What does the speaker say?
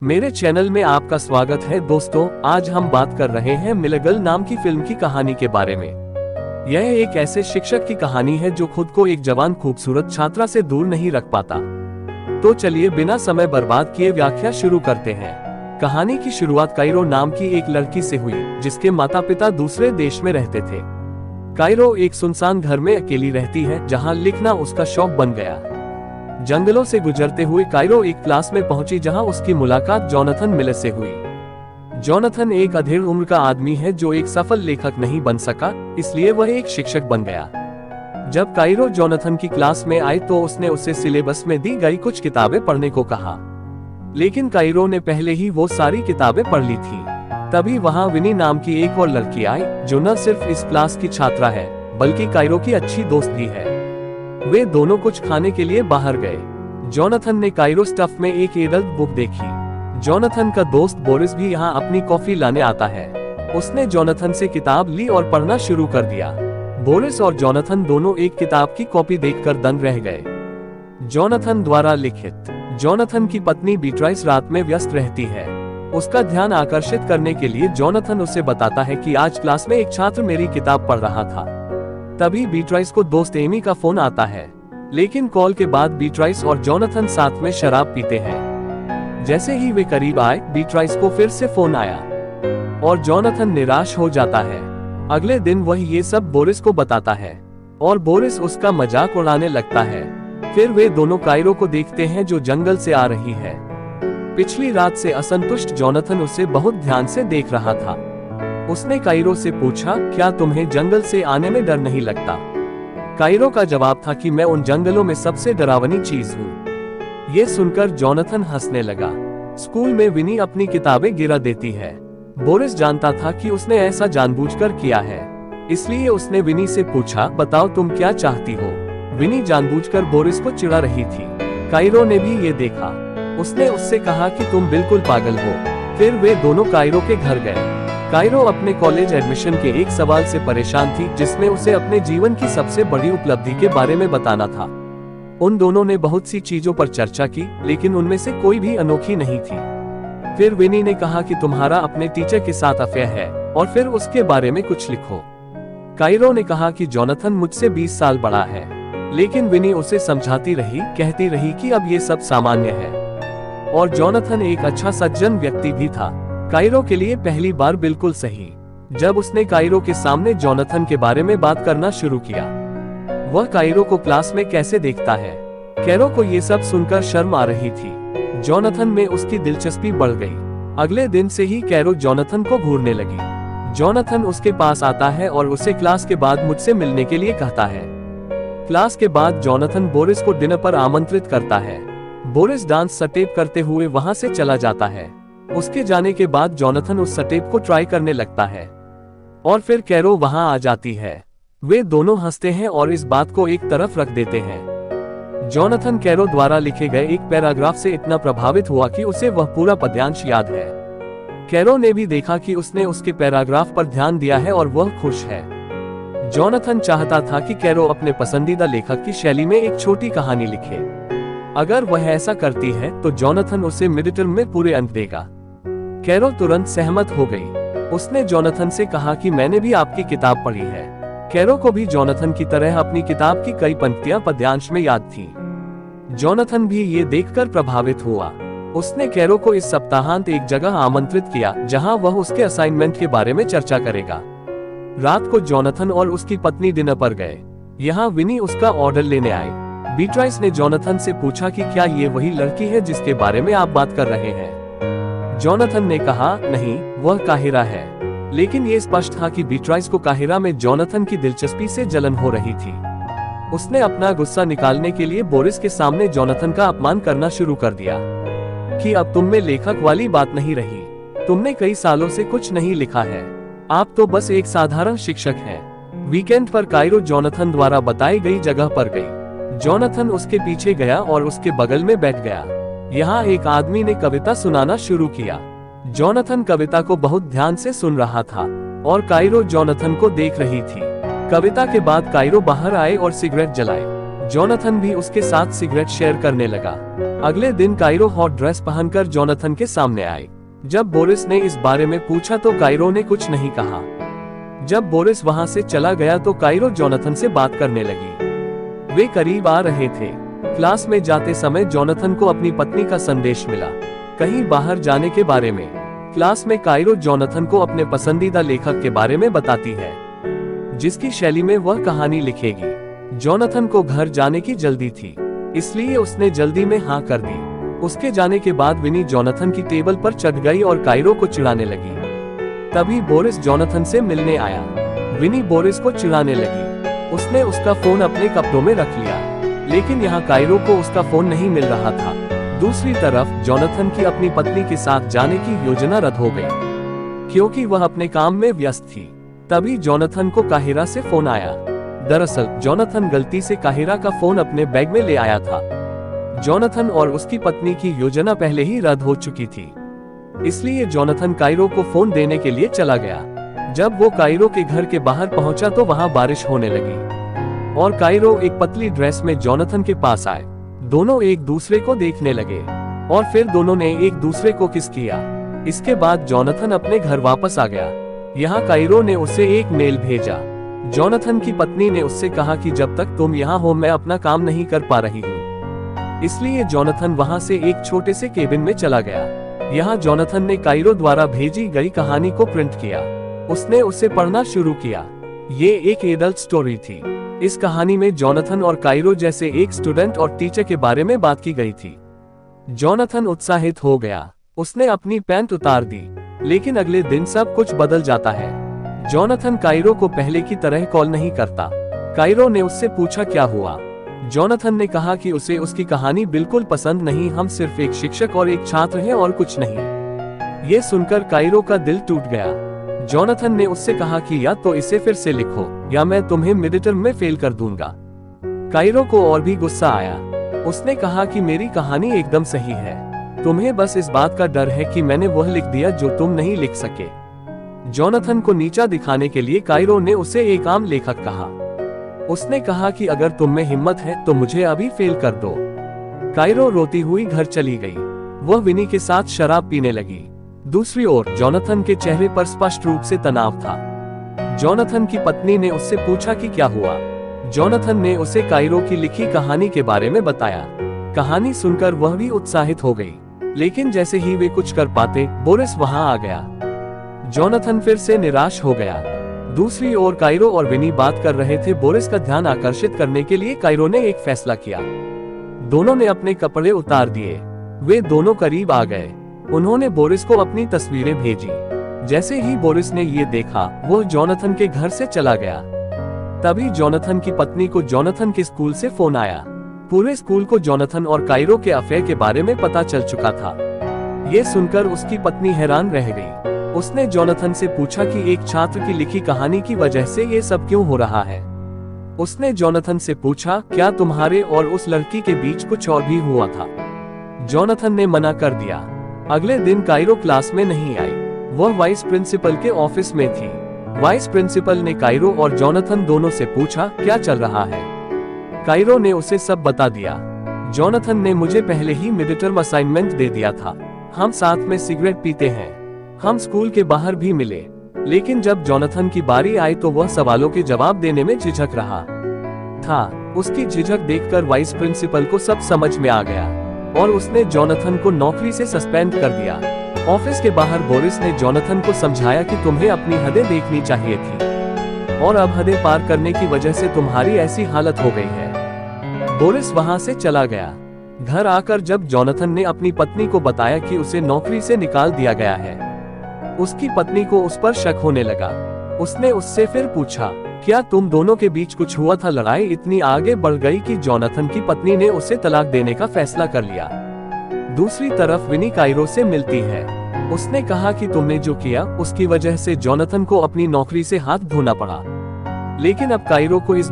मेरे चैनल में आपका स्वागत है दोस्तों। आज हम बात कर रहे हैं मिलेगल नाम की फिल्म की कहानी के बारे में। यह एक ऐसे शिक्षक की कहानी है जो खुद को एक जवान खूबसूरत छात्रा से दूर नहीं रख पाता। तो चलिए बिना समय बर्बाद किए व्याख्या शुरू करते हैं। कहानी की शुरुआत काइरो नाम की एक लड़की से हुई जिसके माता पिता दूसरे देश में रहते थे। काइरो एक सुनसान घर में अकेली रहती है जहाँ लिखना उसका शौक बन गया। जंगलों से गुजरते हुए काइरो एक क्लास में पहुंची जहां उसकी मुलाकात जोनाथन मिले से हुई। जोनाथन एक अधेड़ उम्र का आदमी है जो एक सफल लेखक नहीं बन सका, इसलिए वह एक शिक्षक बन गया। जब काइरो जोनाथन की क्लास में आई तो उसने उसे सिलेबस में दी गई कुछ किताबें पढ़ने को कहा, लेकिन काइरो ने पहले ही वो सारी किताबें पढ़ ली थी। तभी वहां विनी नाम की एक और लड़की आई जो न सिर्फ इस क्लास की छात्रा है बल्कि काइरो की अच्छी दोस्त भी है। वे दोनों कुछ खाने के लिए बाहर गए। जोनाथन ने काइरो स्टफ में एक एडल्ट बुक देखी। जोनाथन का दोस्त बोरिस भी यहाँ अपनी कॉफी लाने आता है। उसने जोनाथन से किताब ली और पढ़ना शुरू कर दिया। बोरिस और जोनाथन दोनों एक किताब की कॉपी देखकर दंग रह गए। जोनाथन द्वारा लिखित। जोनाथन की पत्नी बीट्राइस रात में व्यस्त रहती है। उसका ध्यान आकर्षित करने के लिए जोनाथन उसे बताता है कि आज क्लास में एक छात्र मेरी किताब पढ़ रहा था। तभी बीट्राइस को दोस्त एमी का फोन आता है, लेकिन कॉल के बाद बीट्राइस और जोनाथन साथ में शराब पीते हैं। जैसे ही वे करीब आए, बीट्राइस को फिर से फोन आया और जोनाथन निराश हो जाता है। अगले दिन वह ये सब बोरिस को बताता है और बोरिस उसका मजाक उड़ाने लगता है। फिर वे दोनों काइरो को देखते हैं जो जंगल से आ रही है। पिछली रात से असंतुष्ट जोनाथन उसे बहुत ध्यान से देख रहा था। उसने काइरो से पूछा, क्या तुम्हें जंगल से आने में डर नहीं लगता? काइरो का जवाब था कि मैं उन जंगलों में सबसे डरावनी चीज हूँ। ये सुनकर जोनाथन हंसने लगा। स्कूल में विनी अपनी किताबें गिरा देती है। बोरिस जानता था कि उसने ऐसा जानबूझकर किया है, इसलिए उसने विनी से पूछा, बताओ तुम क्या चाहती हो? विनी जानबूझकर बोरिस को चिढ़ा रही थी। काइरो ने भी ये देखा। उसने उससे कहा कि तुम बिल्कुल पागल हो। फिर वे दोनों काइरो के घर गए। काइरो अपने कॉलेज एडमिशन के एक सवाल से परेशान थी जिसमें उसे अपने जीवन की सबसे बड़ी उपलब्धि के बारे में बताना था। उन दोनों ने बहुत सी चीजों पर चर्चा की, लेकिन उनमें से कोई भी अनोखी नहीं थी। फिर विनी ने कहा कि तुम्हारा अपने टीचर के साथ अफेयर है और फिर उसके बारे में कुछ लिखो। काइरो ने कहा कि जोनाथन मुझसे 20 साल बड़ा है, लेकिन विनी उसे समझाती रही, कहती रही कि अब ये सब सामान्य है और जोनाथन एक अच्छा सज्जन व्यक्ति भी था। काइरो के लिए पहली बार बिल्कुल सही। जब उसने काइरो के सामने जोनाथन के बारे में बात करना शुरू किया, वह काइरो को क्लास में कैसे देखता है। काइरो को ये सब सुनकर शर्म आ रही थी। जोनाथन में उसकी दिलचस्पी बढ़ गई। अगले दिन से ही काइरो जोनाथन को घूरने लगी। जोनाथन उसके पास आता है और उसे क्लास के बाद मुझसे मिलने के लिए कहता है। क्लास के बाद जोनाथन बोरिस को डिनर पर आमंत्रित करता है। बोरिस डांस स्टेप करते हुए वहां से चला जाता है। उसके जाने के बाद जोनाथन उस स्टेप को ट्राई करने लगता है और फिर काइरो वहां आ जाती है। वे दोनों हंसते हैं और इस बात को एक तरफ रख देते हैं। जोनाथन काइरो द्वारा लिखे गए एक पैराग्राफ से इतना प्रभावित हुआ कि उसे वह पूरा पद्यांश याद है। काइरो ने भी देखा कि उसने उसके पैराग्राफ पर ध्यान दिया है और वह खुश है। जोनाथन चाहता था कि काइरो अपने पसंदीदा लेखक की शैली में एक छोटी कहानी लिखे। अगर वह ऐसा करती है तो जोनाथन उसे मिड टर्म में पूरे अंक देगा। काइरो तुरंत सहमत हो गई। उसने जोनाथन से कहा कि मैंने भी आपकी किताब पढ़ी है। काइरो को भी जोनाथन की तरह अपनी किताब की कई पंक्तियां पद्यांश में याद थीं। जोनाथन भी ये देखकर प्रभावित हुआ। उसने काइरो को इस सप्ताहांत एक जगह आमंत्रित किया जहां वह उसके असाइनमेंट के बारे में चर्चा करेगा। रात को जोनाथन और उसकी पत्नी डिनर पर गए। यहाँ विनी उसका ऑर्डर लेने आए। बीट्राइस ने जोनाथन से पूछा कि क्या ये वही लड़की है जिसके बारे में आप बात कर रहे हैं? जोनाथन ने कहा, नहीं, वह काहिरा है। लेकिन ये स्पष्ट था कि बीट्राइस को काहिरा में जोनाथन की दिलचस्पी से जलन हो रही थी। उसने अपना गुस्सा निकालने के लिए बोरिस के सामने जोनाथन का अपमान करना शुरू कर दिया कि अब तुम में लेखक वाली बात नहीं रही। तुमने कई सालों से कुछ नहीं लिखा है। आप तो बस एक साधारण शिक्षक हैं। वीकेंड पर काइरो जोनाथन द्वारा बताई गई जगह पर गई। जोनाथन उसके पीछे गया और उसके बगल में बैठ गया। यहाँ एक आदमी ने कविता सुनाना शुरू किया। जोनाथन कविता को बहुत ध्यान से सुन रहा था और काइरो जोनाथन को देख रही थी। कविता के बाद काइरो बाहर आए और सिगरेट जलाए। जोनाथन भी उसके साथ सिगरेट शेयर करने लगा। अगले दिन काइरो हॉट ड्रेस पहनकर जोनाथन के सामने आए। जब बोरिस ने इस बारे में पूछा तो काइरो ने कुछ नहीं कहा। जब बोरिस वहां से चला गया तो काइरो जोनाथन से बात करने लगी। वे करीब आ रहे थे। क्लास में जाते समय जोनाथन को अपनी पत्नी का संदेश मिला, कहीं बाहर जाने के बारे में। क्लास में काइरो जोनाथन को अपने पसंदीदा लेखक के बारे में बताती है, जिसकी शैली में वह कहानी लिखेगी। जोनाथन को घर जाने की जल्दी थी, इसलिए उसने जल्दी में हाँ कर दी। उसके जाने के बाद विनी जोनाथन की टेबल पर चढ़ गई और काइरो को चिढ़ाने लगी। तभी बोरिस जोनाथन से मिलने आया। विनी बोरिस को चिढ़ाने लगी। उसने उसका फोन अपने कपड़ों में रख लिया, लेकिन यहाँ काइरो को उसका फोन नहीं मिल रहा था। दूसरी तरफ जोनाथन की अपनी पत्नी के साथ जाने की योजना रद्द हो गई, क्योंकि वह अपने काम में व्यस्त थी। तभी जोनाथन को काहिरा से फोन आया। दरअसल जोनाथन गलती से काहिरा का फोन अपने बैग में ले आया था। जोनाथन और उसकी पत्नी की योजना पहले ही रद्द हो चुकी थी, इसलिए जोनाथन काइरो को फोन देने के लिए चला गया। जब वो काइरो के घर के बाहर पहुंचा तो वहां बारिश होने लगी और काइरो एक पतली ड्रेस में जोनाथन के पास आए। दोनों एक दूसरे को देखने लगे और फिर दोनों ने एक दूसरे को किस किया। इसके बाद जोनाथन अपने घर वापस आ गया। यहाँ काइरो ने उसे एक मेल भेजा। जोनाथन की पत्नी ने उससे कहा कि जब तक तुम यहाँ हो मैं अपना काम नहीं कर पा रही हूँ। इसलिए जोनाथन वहाँ से एक छोटे से केबिन में चला गया। यहाँ जोनाथन ने काइरो द्वारा भेजी गई कहानी को प्रिंट किया। उसने उसे पढ़ना शुरू किया। ये एक एडल्ट स्टोरी थी। इस कहानी में जोनाथन और काइरो जैसे एक स्टूडेंट और टीचर के बारे में बात की गई थी। जोनाथन उत्साहित हो गया। उसने अपनी पैंट उतार दी, लेकिन अगले दिन सब कुछ बदल जाता है। जोनाथन काइरो को पहले की तरह कॉल नहीं करता। काइरो ने उससे पूछा क्या हुआ। जोनाथन ने कहा कि उसे उसकी कहानी बिल्कुल पसंद नहीं, हम सिर्फ एक शिक्षक और एक छात्र हैं और कुछ नहीं। ये सुनकर काइरो का दिल टूट गया। जोनाथन ने उससे कहा कि या तो इसे फिर से लिखो या मैं तुम्हें मिड टर्म में फेल कर दूंगा। काइरो को और भी गुस्सा आया। उसने कहा कि मेरी कहानी एकदम सही है, तुम्हें बस इस बात का डर है कि मैंने वह लिख दिया जो तुम नहीं लिख सके। जोनाथन को नीचा दिखाने के लिए काइरो ने उसे एक आम लेखक कहा। उसने कहा कि अगर तुम में हिम्मत है तो मुझे अभी फेल कर दो। काइरो रोती हुई घर चली गई। वह विनी के साथ शराब पीने लगी। दूसरी ओर जोनाथन के चेहरे पर स्पष्ट रूप से तनाव था। जोनाथन की पत्नी ने उससे पूछा कि क्या हुआ। जोनाथन ने उसे काइरो की लिखी कहानी के बारे में बताया। कहानी सुनकर वह भी उत्साहित हो गई, लेकिन जैसे ही वे कुछ कर पाते बोरिस वहां आ गया। जोनाथन फिर से निराश हो गया। दूसरी ओर काइरो और विनी बात कर रहे थे। बोरिस का ध्यान आकर्षित करने के लिए काइरो ने एक फैसला किया। दोनों ने अपने कपड़े उतार दिए। वे दोनों करीब आ गए। उन्होंने बोरिस को अपनी तस्वीरें भेजी। जैसे ही बोरिस ने ये देखा, वो जोनाथन के घर से चला गया। तभी जोनाथन की पत्नी को जोनाथन के स्कूल से फोन आया। पूरे स्कूल को जोनाथन और काइरो के अफेयर के बारे में पता चल चुका था। ये सुनकर उसकी पत्नी हैरान रह गई। उसने जोनाथन से पूछा कि एक छात्र की लिखी कहानी की वजह से ये सब क्यों हो रहा है। उसने जोनाथन से पूछा, क्या तुम्हारे और उस लड़की के बीच कुछ और भी हुआ था। जोनाथन ने मना कर दिया। अगले दिन काइरो क्लास में नहीं आई। वह वाइस प्रिंसिपल के ऑफिस में थी। वाइस प्रिंसिपल ने काइरो और जोनाथन दोनों से पूछा क्या चल रहा है। काइरो ने उसे सब बता दिया। जोनाथन ने मुझे पहले ही मिड टर्म असाइनमेंट दे दिया था। हम साथ में सिगरेट पीते हैं। हम स्कूल के बाहर भी मिले, लेकिन जब जोनाथन की बारी आई तो वह सवालों के जवाब देने में झिझक रहा था। उसकी झिझक देखकर वाइस प्रिंसिपल को सब समझ में आ गया और उसने जोनाथन को नौकरी से सस्पेंड कर दिया। ऑफिस के बाहर बोरिस ने जोनाथन को समझाया कि तुम्हें अपनी हदें देखनी चाहिए थी और अब हदें पार करने की वजह से तुम्हारी ऐसी हालत हो गई है। बोरिस वहां से चला गया। घर आकर जब जोनाथन ने अपनी पत्नी को बताया कि उसे नौकरी से निकाल दिया गया है, उसकी पत्नी को उस पर शक होने लगा। उसने उससे फिर पूछा, क्या तुम दोनों के बीच कुछ हुआ था। लड़ाई इतनी आगे बढ़ गई कि जोनाथन की पत्नी ने उसे तलाक देने का फैसला कर लिया। दूसरी तरफ विनी काइरो से मिलती है। उसने कहा कि तुमने जो किया उसकी वजह से जोनाथन को अपनी नौकरी से हाथ धोना पड़ा, लेकिन अब काइरो को इस